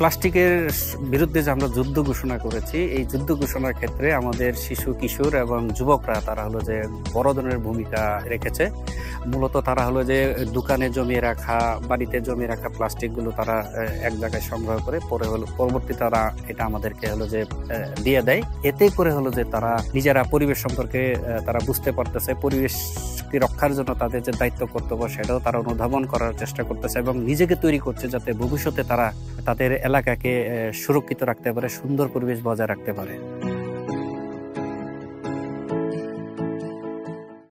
প্লাস্টিকের বিরুদ্ধে যে আমরা যুদ্ধ ঘোষণা করেছি, এই যুদ্ধ ঘোষণার ক্ষেত্রে আমাদের শিশু কিশোর এবং যুবকরা তারা হলো যে বড় ধরনের ভূমিকা রেখেছে। মূলত তারা হলো যে দোকানে জমিয়ে রাখা, বাড়িতে জমিয়ে রাখা প্লাস্টিকগুলো তারা এক জায়গায় সংগ্রহ করে পরবর্তী তারা এটা আমাদেরকে হলো যে দিয়ে দেয়। এতে করে হলো যে তারা নিজেরা পরিবেশ সম্পর্কে তারা বুঝতে পারতেছে, পরিবেশ রক্ষার জন্য তাদের যে দায়িত্ব কর্তব্য সেটাও তারা অনুধাবন করার চেষ্টা করতেছে এবং নিজেকে তৈরি করছে যাতে ভবিষ্যতে তারা তাদের এলাকাকে সুরক্ষিত রাখতে পারে, সুন্দর পরিবেশ বজায় রাখতে পারে।